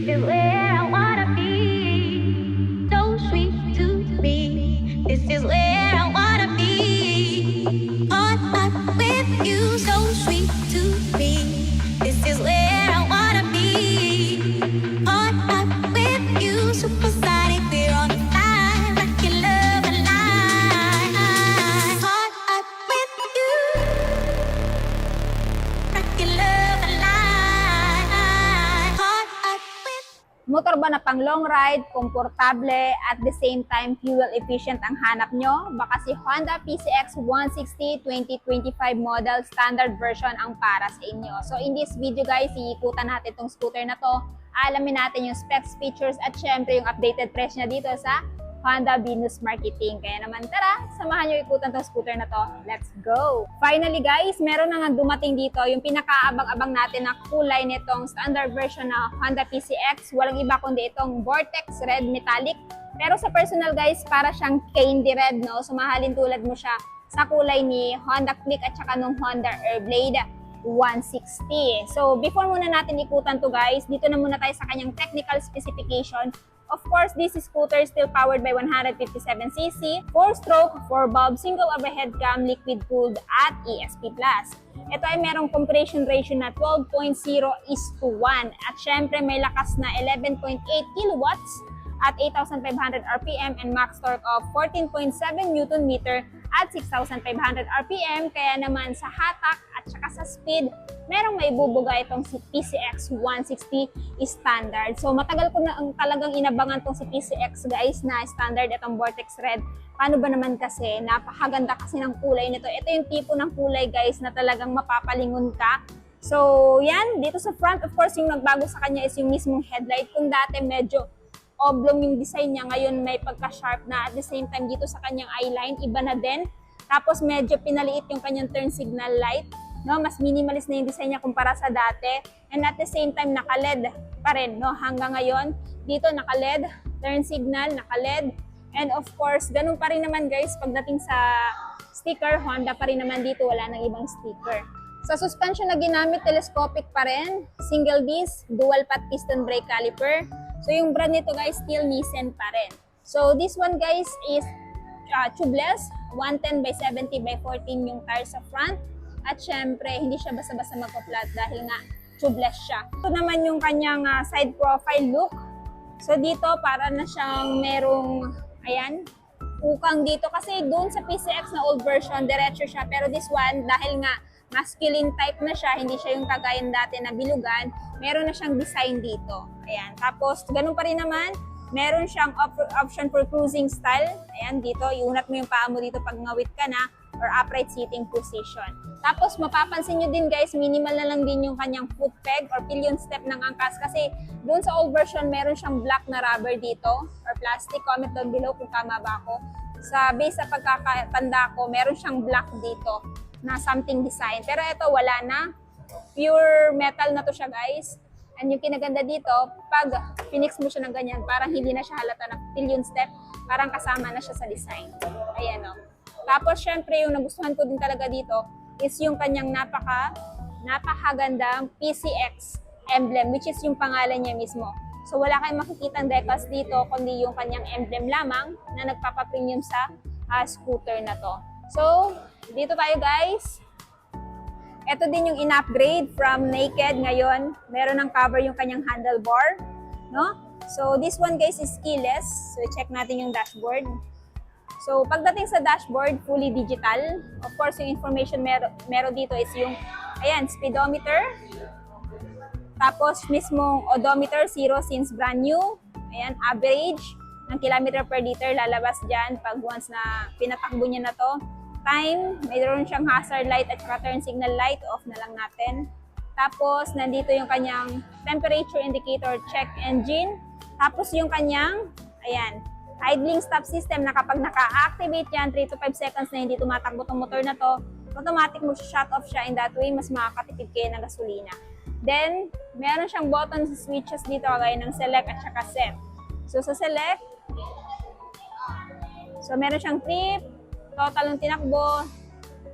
is where I wanna be. So sweet to me. This is where I wanna be. Caught up with you, so sweet to me. This is where I wanna be. Caught up with you, supersonic, we're on fire, rockin' love alive. Caught up with you, rockin' love alive. Caught up with. Motor ba na pang long ride, komportable, at the same time fuel efficient ang hanap nyo? Baka si Honda PCX 160 2025 model standard version ang para sa inyo. So in this video guys, iikutan natin itong scooter na to. Alamin natin yung specs, features, at syempre yung updated price niya dito sa Honda Venus Marketing. Kaya naman tara, samahan nyo ikutan tong scooter na to. Let's go! Finally guys, meron na nga dumating dito yung pinakaabang-abang natin na kulay nitong standard version na Honda PCX. Walang iba kundi itong Vortex Red Metallic. Pero sa personal guys, para siyang candy red, no? Sumahalin tulad mo siya sa kulay ni Honda Click at saka nung Honda Airblade 160. So before muna natin ikutan to guys, dito na muna tayo sa kanyang technical specification. Of course, this scooter is still powered by 157cc, 4-stroke, 4-valve, single overhead cam, liquid-cooled at ESP+. Ito ay merong compression ratio na 12.0:1 at syempre may lakas na 11.8 kilowatts at 8,500 RPM and max torque of 14.7 Nm at 6,500 RPM. Kaya naman sa hatak at saka sa speed, merong may bubuga itong si PCX 160 standard. So matagal ko na ang talagang inabangan tong si PCX guys na standard itong Vortex Red. Paano ba naman kasi? Napakaganda kasi ng kulay nito. Ito yung tipo ng kulay guys na talagang mapapalingon ka. So yan, dito sa front of course yung nagbago sa kanya is yung mismong headlight. Kung dati medyo oblong yung design niya, ngayon may pagka-sharp na. At the same time, dito sa kanyang eyeline, iba na din. Tapos medyo pinaliit yung kanyang turn signal light. No? Mas minimalist na yung design niya kumpara sa dati. And at the same time, naka-LED pa rin. No? Hanggang ngayon, dito naka-LED, turn signal, naka-LED. And of course, ganun pa rin naman guys, pagdating sa sticker, Honda pa rin naman dito, wala nang ibang sticker. Sa suspension na ginamit, telescopic pa rin. Single disc, dual path piston brake caliper. So yung brand nito guys, still Nissan pa rin. So this one guys is tubeless, 110/70/14 yung tire sa front. At syempre, hindi siya basta-basta magpa-flat dahil nga tubeless siya. Ito naman yung kanyang side profile look. So dito, para na siyang merong, ayan, ukang dito. Kasi doon sa PCX na old version, diretso siya. Pero this one, dahil nga masculine type na siya, hindi siya yung kagayan dati na bilugan, meron na siyang design dito. Ayan. Tapos, ganun pa rin naman, meron siyang option for cruising style. Ayan, dito, iunat mo yung paa mo dito pag ngawit ka na, or upright seating position. Tapos, mapapansin nyo din guys, minimal na lang din yung kanyang foot peg or pillion step ng angkas kasi doon sa old version, meron siyang black na rubber dito or plastic. Comment down below kung tama ba ako. Sa base sa pagkakatanda ko, meron siyang black dito na something design. Pero ito, wala na. Pure metal na to siya guys. And yung kinaganda dito, pag pinix mo siya ng ganyan, parang hindi na siya halata na pillion step, parang kasama na siya sa design. Ayan o. Tapos syempre, yung nagustuhan ko din talaga dito is yung kanyang napakagandang PCX emblem, which is yung pangalan niya mismo. So wala kayong makikitang decals dito, kundi yung kanyang emblem lamang na nagpapapremium sa scooter na to. So, dito tayo guys. Ito din yung in-upgrade from naked ngayon. Meron ng cover yung kanyang handlebar. No? So, this one guys is keyless. So, check natin yung dashboard. So, pagdating sa dashboard, fully digital. Of course, yung information meron dito is yung, ayan, speedometer. Tapos, mismong odometer, 0 since brand new. Ayan, average ng kilometer per liter lalabas dyan pag once na pinatakbo niya na to. Time, mayroon siyang hazard light at saka turn signal light, off na lang natin. Tapos, nandito yung kanyang temperature indicator, check engine. Tapos yung kanyang, ayan, idling stop system na kapag naka-activate yan, 3 to 5 seconds na hindi tumatakbo tong motor na to, automatic mag-shut off siya. In that way, mas makakatipid kayo ng gasolina. Then, meron siyang buttons switches dito kagaya ng select at saka set. So, sa select, so meron siyang trip, total ng tinakbo,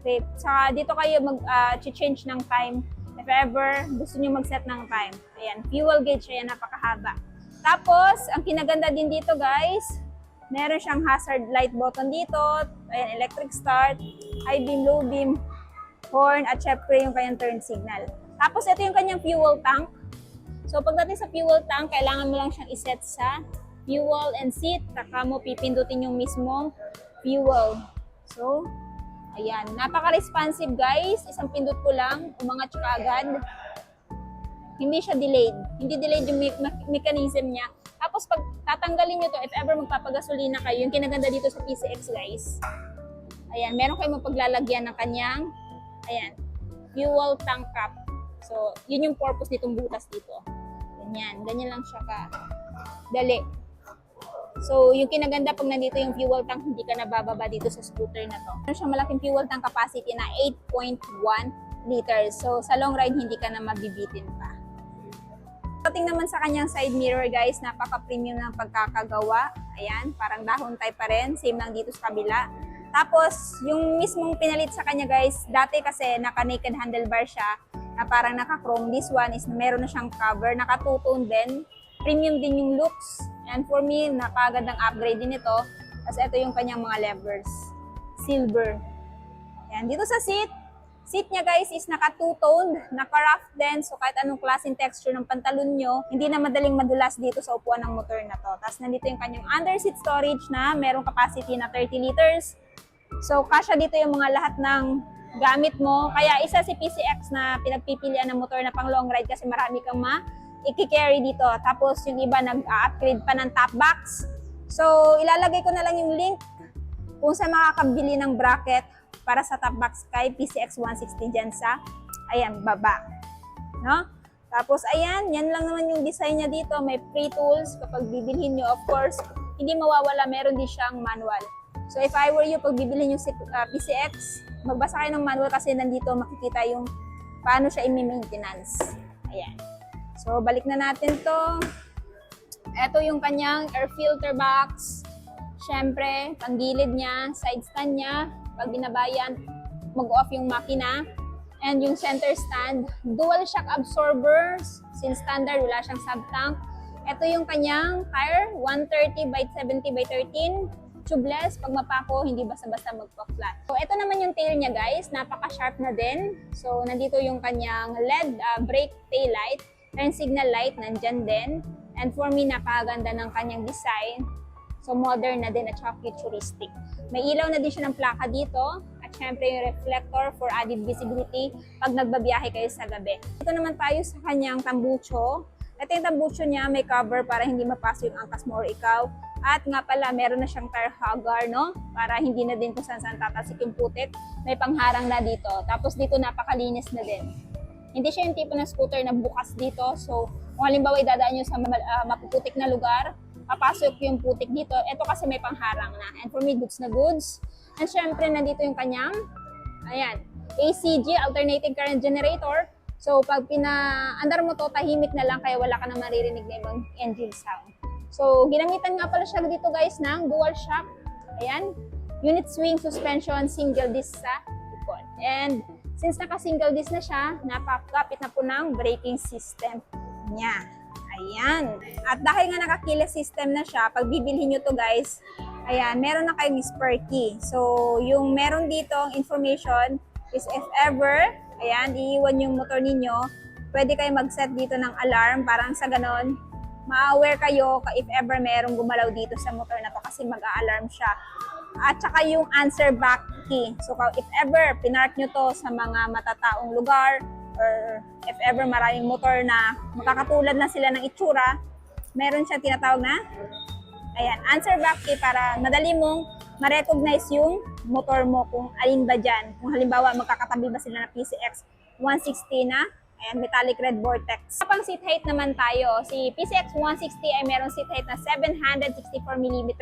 trip. Saka dito kayo mag-change ng time If ever gusto nyo mag-set ng time. Ayan, fuel gauge siya, napakahaba. Tapos, ang kinaganda din dito guys, meron siyang hazard light button dito, ayan, electric start, high beam, low beam, horn, at syempre yung kanyang turn signal. Tapos, ito yung kanyang fuel tank. So, pagdating sa fuel tank, kailangan mo lang siyang iset sa fuel and seat, saka mo pipindutin yung mismong fuel. So, ayan, napaka-responsive guys, isang pindot ko lang, umangat siya agad. Hindi siya delayed. Hindi delayed yung mechanism niya. Tapos pag tatanggalin nyo to, if ever magpapagasolina kayo, yung kinaganda dito sa PCX guys, ayan, meron kayong mapaglalagyan ng kanyang, ayan, fuel tank cap. So, yun yung purpose nitong butas dito. Ganyan, ganyan lang siya ka dali. So, yung kinaganda pag nandito yung fuel tank, hindi ka nabababa dito sa scooter na to. Meron siyang malaking fuel tank capacity na 8.1 liters. So, sa long ride, hindi ka na mabibitin pa. Pagdating naman sa kanyang side mirror guys, napaka-premium ng pagkakagawa. Ayan, parang dahon type pa rin. Same lang dito sa kabila. Tapos, yung mismong pinalit sa kanya guys, dati kasi naka-naked handlebar siya na parang naka-chrome. This one is meron na siyang cover, naka-two-tone din. Premium din yung looks. And for me, napagandang upgrade din ito. Tapos ito yung kanyang mga levers. Silver. Ayan, dito sa seat niya guys is naka two-toned, naka-rough din. So kahit anong klaseng texture ng pantalon nyo, hindi na madaling madulas dito sa upuan ng motor na to. Tapos nandito yung kanyang under seat storage na merong capacity na 30 liters. So kasya dito yung mga lahat ng gamit mo. Kaya isa si PCX na pinagpipilian ng motor na pang long ride kasi marami kang i-carry dito. Tapos yung iba nag-upgrade pa ng top box. So ilalagay ko na lang yung link kung saan makakabili ng bracket para sa top box kay PCX 160 dyan sa, ayan, baba. No? Tapos, ayan, yan lang naman yung design niya dito. May free tools kapag bibilhin nyo. Of course, hindi mawawala, meron din siyang manual. So, if I were you, pag bibilhin yung PCX, magbasa kayo ng manual kasi nandito makikita yung paano siya i-maintenance. Ayan. So, balik na natin to. Ito yung kanyang air filter box. Siyempre, panggilid niya, side stand niya. Pag binabayan, mag-off yung makina. And yung center stand, dual shock absorbers. Since standard, wala siyang sub-tank. Ito yung kanyang tire, 130 by 70 by 13. Tubeless, pag mapako, hindi basta-basta magpa-flat. So, ito naman yung tail niya guys, napaka-sharp na din. So, nandito yung kanyang LED brake tail light. Turn signal light, nandyan din. And for me, napakaganda ng kanyang design. So, modern na din at saka futuristic. May ilaw na din siya ng plaka dito. At syempre yung reflector for added visibility pag nagbabiyahe kayo sa gabi. Ito naman tayo sa kanyang tambucho. Ito yung tambucho niya, may cover para hindi mapasok yung angkas mo or ikaw. At nga pala, meron na siyang tire hugger, no? Para hindi na din kung saan tatasik yung putik. May pangharang na dito. Tapos dito napakalinis na din. Hindi siya yung tipo ng scooter na bukas dito. So, kung halimbawa idadaan nyo sa mapuputik na lugar, papasok yung putik dito. Ito kasi may pangharang na. And for me, goods na goods. And syempre, nandito yung kanyang, ayan, ACG, alternating current generator. So, pag pinaandar mo to, tahimik na lang kaya wala ka na maririnig na ibang engine sound. So, ginamitan nga pala siya dito guys ng dual shock. Ayan, unit swing suspension, single disc sa likod. And since naka-single disc na siya, napakapit na po ng braking system niya. Ayan. At dahil nga naka-keyless system na siya, pag bibilhin nyo to guys, ayan, meron na kayong spare key. So, yung meron dito information is if ever, ayan, iiwan yung motor ninyo, pwede kayo mag-set dito ng alarm, parang sa ganon, ma-aware kayo if ever merong gumalaw dito sa motor na to kasi mag-a-alarm siya. At saka yung answer back key. So, if ever pinark nyo to sa mga matataong lugar, or if ever maraming motor na makakatulad na sila ng itsura, meron siya tinatawag na, ayan, answer back key para madali mong ma-recognize yung motor mo kung alin ba dyan. Kung halimbawa, magkakatabi ba sila na PCX 160 na, ayan, metallic red vortex. Kapang seat height naman tayo, si PCX 160 ay meron seat height na 764mm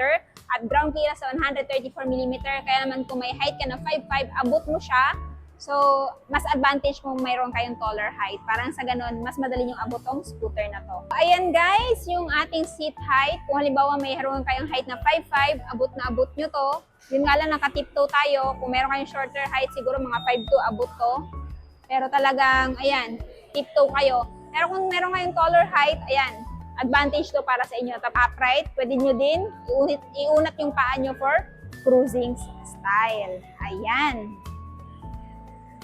at ground clearance sa 134mm. Kaya naman kung may height ka na 5'5", abot mo siya. So, mas advantage kung mayroon kayong taller height. Parang sa ganun, mas madali yung abot tong scooter na to. Ayan guys, yung ating seat height. Kung halimbawa mayroon kayong height na 5'5", abot na abot nyo to. Yun nga lang, nakatiptoe tayo. Kung meron kayong shorter height, siguro mga 5'2", abot to. Pero talagang, ayan, tiptoe kayo. Pero kung meron kayong taller height, ayan, advantage to para sa inyo. Top upright, pwede nyo din iunat yung paa nyo for cruising style. Ayan.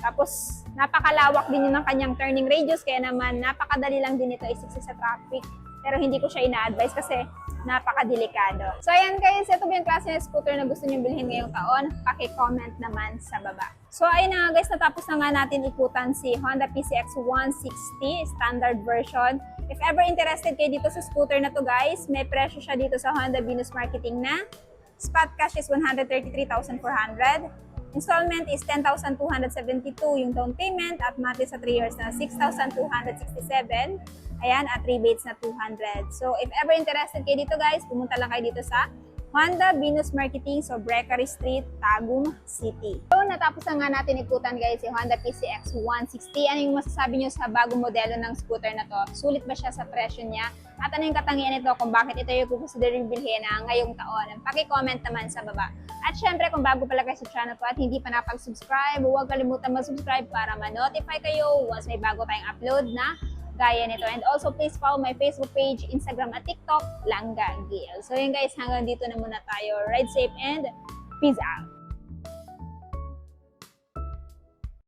Tapos, napakalawak din yun ng kanyang turning radius, kaya naman napakadali lang din ito isiksik sa traffic. Pero hindi ko siya ina-advise kasi napakadelikado. So ayan guys, ito ba yung klase ng scooter na gusto nyo bilhin ngayong taon? Paki-comment naman sa baba. So ayun na guys, natapos na nga natin ikutan si Honda PCX 160 standard version. If ever interested kayo dito sa scooter na to guys, may presyo siya dito sa Honda Venus Marketing na spot cash is 133,400. Installment is 10,272 yung down payment at monthly sa 3 years na 6,267. Ayan, at rebates na 200. So, if ever interested kayo dito guys, pumunta lang kayo dito sa Honda Venus Marketing, so Breckary Street, Tagum City. So, natapos na nga natin ikutan guys si Honda PCX 160. Ano yung masasabi nyo sa bagong modelo ng scooter na to? Sulit ba siya sa presyo niya? At ano yung katangian nito kung bakit ito yung kukonsiderin bilhin na ngayong taon? Paki-comment naman sa baba. At syempre, kung bago pala kayo sa channel ko at hindi pa napag-subscribe, huwag kalimutan mag-subscribe para ma-notify kayo once may bago tayong upload na gaya nito. And also, please follow my Facebook page, Instagram at TikTok, Langga Gil. So yun guys, hanggang dito na muna tayo. Ride safe and peace out!